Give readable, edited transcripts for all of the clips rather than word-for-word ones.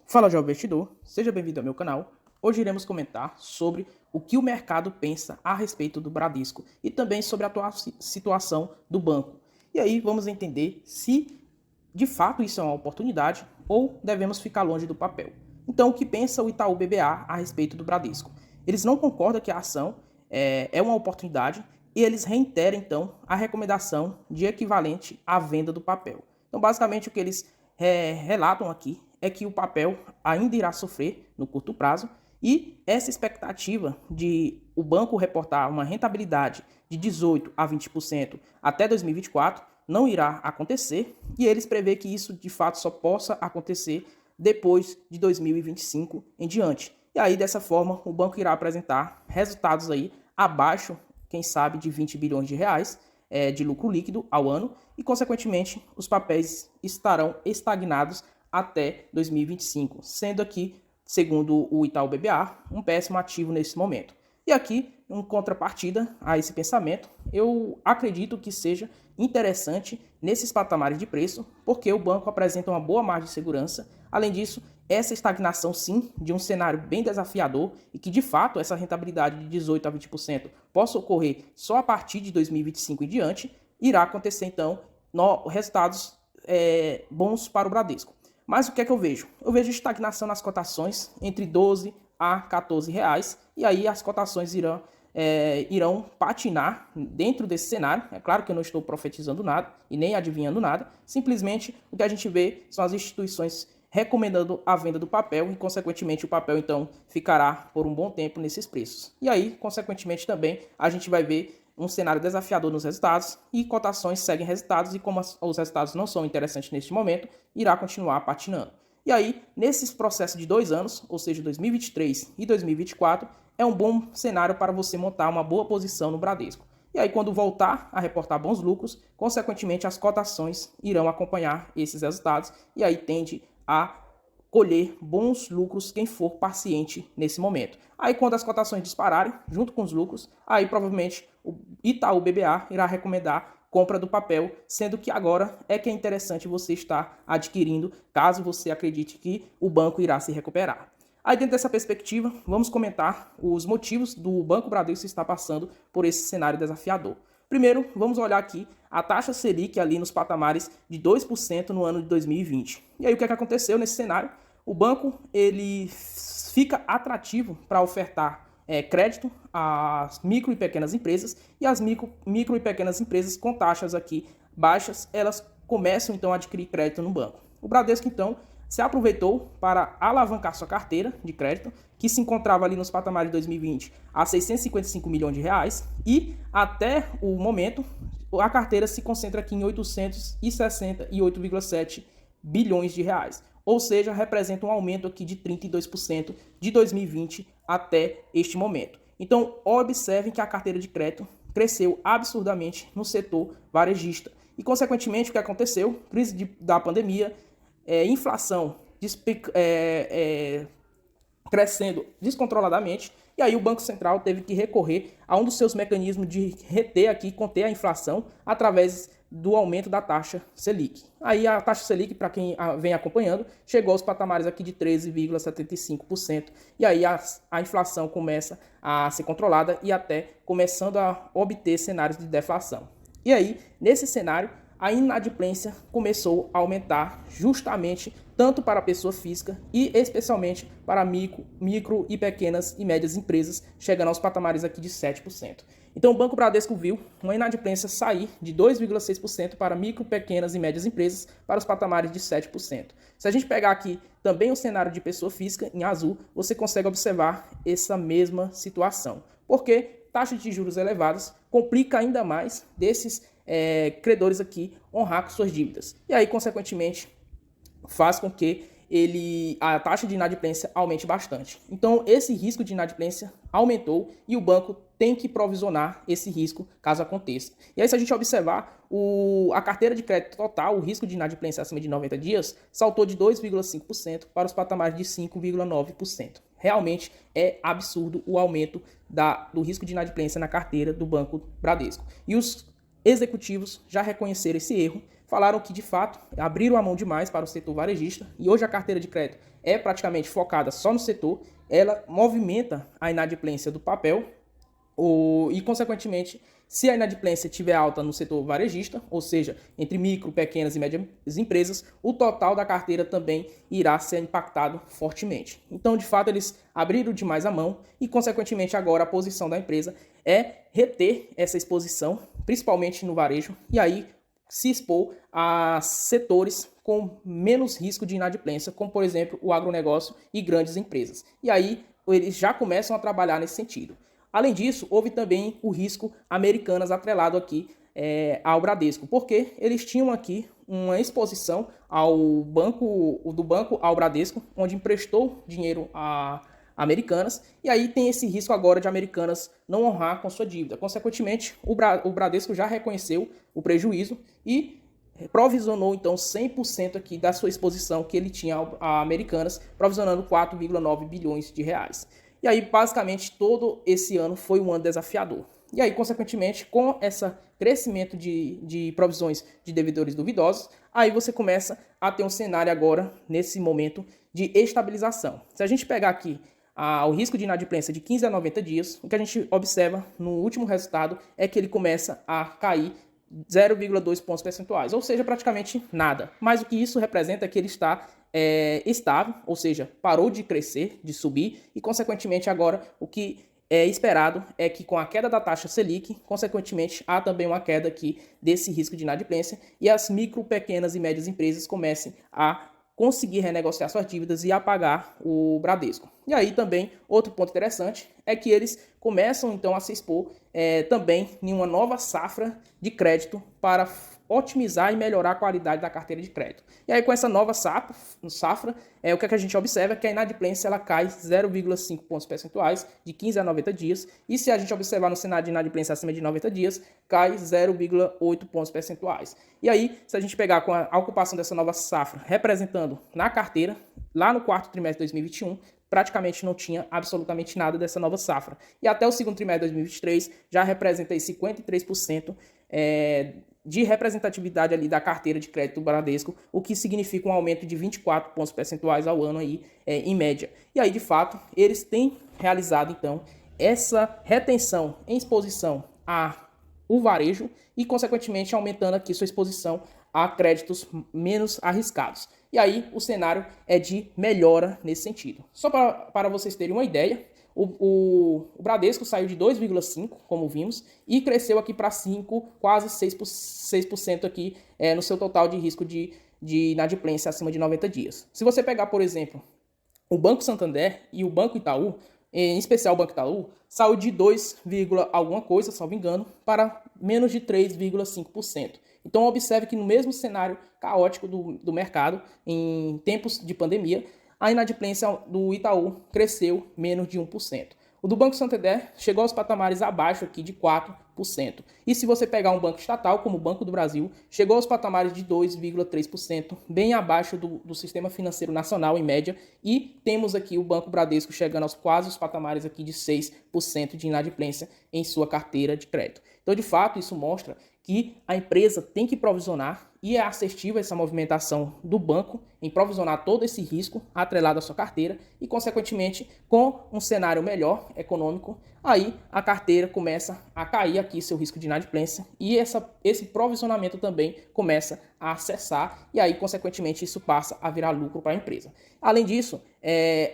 Fala, jovem investidor, seja bem-vindo ao meu canal. Hoje iremos comentar sobre o que o mercado pensa a respeito do Bradesco e também sobre a atual situação do banco. E aí vamos entender se de fato isso é uma oportunidade ou devemos ficar longe do papel. Então, o que pensa o Itaú BBA a respeito do Bradesco? Eles não concordam que a ação é uma oportunidade e eles reiteram, então, a recomendação de equivalente à venda do papel. Então, basicamente, o que eles relatam aqui é que o papel ainda irá sofrer no curto prazo e essa expectativa de o banco reportar uma rentabilidade de 18% a 20% até 2024 não irá acontecer e eles prevê que isso de fato só possa acontecer depois de 2025 em diante. E aí, dessa forma, o banco irá apresentar resultados aí abaixo, quem sabe, de 20 bilhões de reais de lucro líquido ao ano e, consequentemente, os papéis estarão estagnados até 2025, sendo aqui, segundo o Itaú BBA, um péssimo ativo nesse momento. E aqui, em contrapartida a esse pensamento, eu acredito que seja interessante nesses patamares de preço, porque o banco apresenta uma boa margem de segurança. Além disso, essa estagnação, sim, de um cenário bem desafiador e que, de fato, essa rentabilidade de 18% a 20% possa ocorrer só a partir de 2025 em diante, irá acontecer, então, resultados bons para o Bradesco. Mas o que é que eu vejo? Eu vejo estagnação nas cotações entre 12 a 14 reais e aí as cotações irão patinar dentro desse cenário. É claro que eu não estou profetizando nada e nem adivinhando nada. Simplesmente o que a gente vê são as instituições recomendando a venda do papel e, consequentemente, o papel, então, ficará por um bom tempo nesses preços. E aí, consequentemente, também a gente vai ver um cenário desafiador nos resultados e cotações seguem resultados e como os resultados não são interessantes neste momento, irá continuar patinando. E aí, nesses processos de 2 anos, ou seja, 2023 e 2024, é um bom cenário para você montar uma boa posição no Bradesco. E aí, quando voltar a reportar bons lucros, consequentemente, as cotações irão acompanhar esses resultados e aí tende a colher bons lucros quem for paciente nesse momento. Aí, quando as cotações dispararem, junto com os lucros, aí provavelmente o Itaú BBA irá recomendar compra do papel, sendo que agora é que é interessante você estar adquirindo, caso você acredite que o banco irá se recuperar. Aí, dentro dessa perspectiva, vamos comentar os motivos do Banco Bradesco estar passando por esse cenário desafiador. Primeiro, vamos olhar aqui a taxa Selic ali nos patamares de 2% no ano de 2020. E aí, o que é que aconteceu nesse cenário? O banco ele fica atrativo para ofertar crédito às micro e pequenas empresas e as micro e pequenas empresas com taxas aqui baixas, elas começam então a adquirir crédito no banco. O Bradesco então se aproveitou para alavancar sua carteira de crédito, que se encontrava ali nos patamares de 2020 a 655 milhões de reais e até o momento a carteira se concentra aqui em 868,7 bilhões de reais. Ou seja, representa um aumento aqui de 32% de 2020 até este momento. Então, observem que a carteira de crédito cresceu absurdamente no setor varejista. E, consequentemente, o que aconteceu? Crise da pandemia, inflação crescendo descontroladamente, e aí o Banco Central teve que recorrer a um dos seus mecanismos de reter aqui, conter a inflação, através do aumento da taxa Selic. Aí a taxa Selic, para quem vem acompanhando, chegou aos patamares aqui de 13,75%, e aí a inflação começa a ser controlada e até começando a obter cenários de deflação. E aí, nesse cenário, a inadimplência começou a aumentar justamente tanto para a pessoa física e especialmente para micro e pequenas e médias empresas, chegando aos patamares aqui de 7%. Então o Banco Bradesco viu uma inadimplência sair de 2,6% para micro, pequenas e médias empresas para os patamares de 7%. Se a gente pegar aqui também o cenário de pessoa física em azul, você consegue observar essa mesma situação. Porque taxa de juros elevadas complica ainda mais desses credores aqui honrar com suas dívidas. E aí, consequentemente, faz com que a taxa de inadimplência aumente bastante. Então, esse risco de inadimplência aumentou e o banco tem que provisionar esse risco caso aconteça. E aí, se a gente observar a carteira de crédito total, o risco de inadimplência acima de 90 dias saltou de 2,5% para os patamares de 5,9%. Realmente é absurdo o aumento do risco de inadimplência na carteira do Banco Bradesco. E os executivos já reconheceram esse erro, falaram que, de fato, abriram a mão demais para o setor varejista e hoje a carteira de crédito é praticamente focada só no setor, ela movimenta a inadimplência do papel e, consequentemente, se a inadimplência estiver alta no setor varejista, ou seja, entre micro, pequenas e médias empresas, o total da carteira também irá ser impactado fortemente. Então, de fato, eles abriram demais a mão e, consequentemente, agora a posição da empresa é reter essa exposição, principalmente no varejo, e aí se expor a setores com menos risco de inadimplência, como, por exemplo, o agronegócio e grandes empresas. E aí eles já começam a trabalhar nesse sentido. Além disso, houve também o risco Americanas atrelado aqui ao Bradesco, porque eles tinham aqui uma exposição do banco ao Bradesco, onde emprestou dinheiro a Americanas, e aí tem esse risco agora de Americanas não honrar com sua dívida. Consequentemente, o Bradesco já reconheceu o prejuízo e provisionou então 100% aqui da sua exposição que ele tinha a Americanas, provisionando 4,9 bilhões de reais. E aí, basicamente, todo esse ano foi um ano desafiador. E aí, consequentemente, com esse crescimento de provisões de devedores duvidosos, aí você começa a ter um cenário agora, nesse momento, de estabilização. Se a gente pegar aqui o risco de inadimplência de 15 a 90 dias, o que a gente observa no último resultado é que ele começa a cair 0,2 pontos percentuais, ou seja, praticamente nada. Mas o que isso representa é que ele está estável, ou seja, parou de crescer, de subir, e consequentemente agora o que é esperado é que com a queda da taxa Selic, consequentemente há também uma queda aqui desse risco de inadimplência e as micro, pequenas e médias empresas comecem a conseguir renegociar suas dívidas e apagar o Bradesco. E aí também, outro ponto interessante é que eles começam então a se expor também em uma nova safra de crédito para otimizar e melhorar a qualidade da carteira de crédito. E aí com essa nova safra o que a gente observa é que a inadimplência ela cai 0,5 pontos percentuais de 15 a 90 dias, e se a gente observar no cenário de inadimplência acima de 90 dias, cai 0,8 pontos percentuais. E aí, se a gente pegar com a ocupação dessa nova safra representando na carteira, lá no quarto trimestre de 2021, praticamente não tinha absolutamente nada dessa nova safra. E até o segundo trimestre de 2023 já representa aí 53% de representatividade ali da carteira de crédito do Bradesco, o que significa um aumento de 24 pontos percentuais ao ano aí, em média. E aí, de fato, eles têm realizado, então, essa retenção em exposição ao varejo e, consequentemente, aumentando aqui sua exposição a créditos menos arriscados. E aí, o cenário é de melhora nesse sentido. Só para vocês terem uma ideia, o Bradesco saiu de 2,5%, como vimos, e cresceu aqui para 5%, quase 6% aqui no seu total de risco de inadimplência acima de 90 dias. Se você pegar, por exemplo, o Banco Santander e o Banco Itaú, em especial o Banco Itaú, saiu de 2, alguma coisa, salvo engano, para menos de 3,5%. Então observe que no mesmo cenário caótico do mercado, em tempos de pandemia, a inadimplência do Itaú cresceu menos de 1%. O do Banco Santander chegou aos patamares abaixo aqui de 4%. E se você pegar um banco estatal, como o Banco do Brasil, chegou aos patamares de 2,3%, bem abaixo do sistema financeiro nacional em média. E temos aqui o Banco Bradesco chegando aos quase os patamares aqui de 6% de inadimplência em sua carteira de crédito. Então, de fato, isso mostra que a empresa tem que provisionar e é assertiva essa movimentação do banco em provisionar todo esse risco atrelado à sua carteira e, consequentemente, com um cenário melhor econômico, aí a carteira começa a cair aqui seu risco de inadimplência e esse provisionamento também começa a acessar e aí, consequentemente, isso passa a virar lucro para a empresa. Além disso,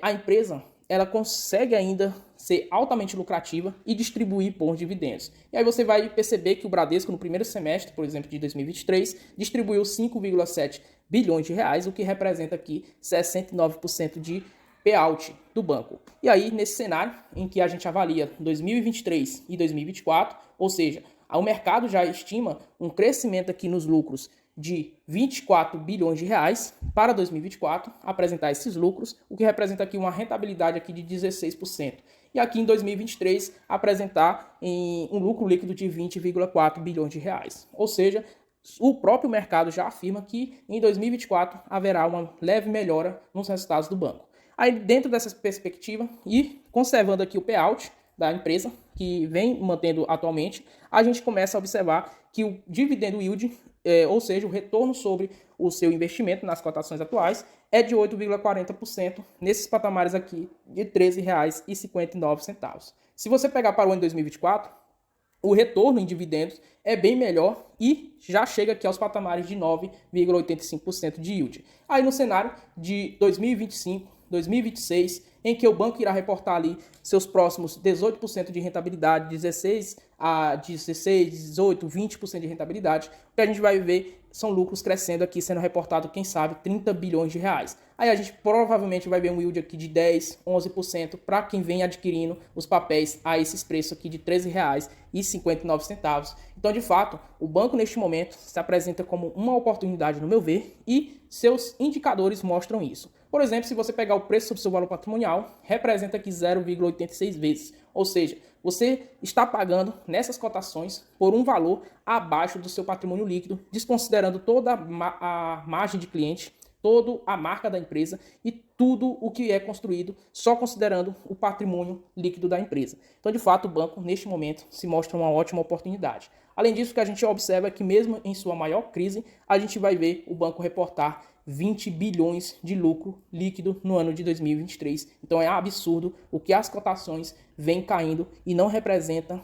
a empresa ela consegue ainda ser altamente lucrativa e distribuir bons dividendos. E aí você vai perceber que o Bradesco, no primeiro semestre, por exemplo, de 2023, distribuiu 5,7 bilhões de reais, o que representa aqui 69% de payout do banco. E aí, nesse cenário em que a gente avalia 2023 e 2024, ou seja, o mercado já estima um crescimento aqui nos lucros de 24 bilhões de reais para 2024, apresentar esses lucros, o que representa aqui uma rentabilidade aqui de 16%. E aqui em 2023 apresentar um lucro líquido de 20,4 bilhões de reais. Ou seja, o próprio mercado já afirma que em 2024 haverá uma leve melhora nos resultados do banco. Aí dentro dessa perspectiva e conservando aqui o payout da empresa, que vem mantendo atualmente, a gente começa a observar que o dividendo yield ou seja, o retorno sobre o seu investimento nas cotações atuais é de 8,40% nesses patamares aqui de R$ 13,59. Se você pegar para o ano de 2024, o retorno em dividendos é bem melhor e já chega aqui aos patamares de 9,85% de yield. Aí no cenário de 2025, 2026, em que o banco irá reportar ali seus próximos 18% de rentabilidade, 16 a 16, 18, 20% de rentabilidade, o que a gente vai ver são lucros crescendo aqui, sendo reportado, quem sabe, 30 bilhões de reais. Aí a gente provavelmente vai ver um yield aqui de 10, 11% para quem vem adquirindo os papéis a esses preços aqui de R$ 13,59. Então, de fato, o banco neste momento se apresenta como uma oportunidade, no meu ver, e seus indicadores mostram isso. Por exemplo, se você pegar o preço sobre seu valor patrimonial, representa aqui 0,86 vezes. Ou seja, você está pagando nessas cotações por um valor abaixo do seu patrimônio líquido, desconsiderando toda a margem de cliente, toda a marca da empresa e tudo o que é construído, só considerando o patrimônio líquido da empresa. Então, de fato, o banco, neste momento, se mostra uma ótima oportunidade. Além disso, o que a gente observa é que mesmo em sua maior crise, a gente vai ver o banco reportar 20 bilhões de lucro líquido no ano de 2023. Então é absurdo o que as cotações vêm caindo e não representa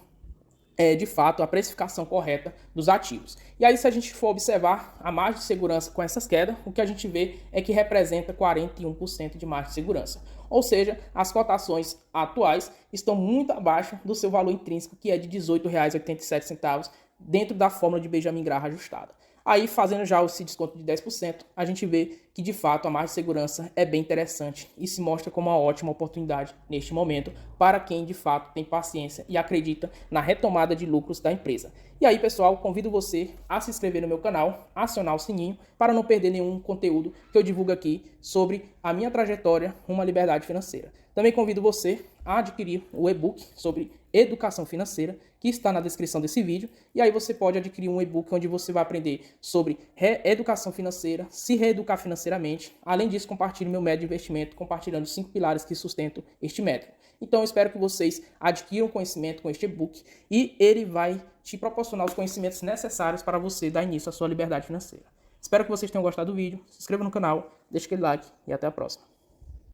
de fato a precificação correta dos ativos. E aí, se a gente for observar a margem de segurança com essas quedas, o que a gente vê é que representa 41% de margem de segurança. Ou seja, as cotações atuais estão muito abaixo do seu valor intrínseco, que é de R$ 18,87, dentro da fórmula de Benjamin Graham ajustada. Aí, fazendo já esse desconto de 10%, a gente vê que, de fato, a margem de segurança é bem interessante e se mostra como uma ótima oportunidade neste momento para quem, de fato, tem paciência e acredita na retomada de lucros da empresa. E aí, pessoal, convido você a se inscrever no meu canal, acionar o sininho para não perder nenhum conteúdo que eu divulgo aqui sobre a minha trajetória rumo à liberdade financeira. Também convido você a adquirir o e-book sobre educação financeira, que está na descrição desse vídeo, e aí você pode adquirir um e-book onde você vai aprender sobre educação financeira, se reeducar financeiramente. Além disso, compartilhe meu método de investimento, compartilhando 5 pilares que sustentam este método. Então, eu espero que vocês adquiram conhecimento com este e-book e ele vai te proporcionar os conhecimentos necessários para você dar início à sua liberdade financeira. Espero que vocês tenham gostado do vídeo, se inscreva no canal, deixe aquele like e até a próxima.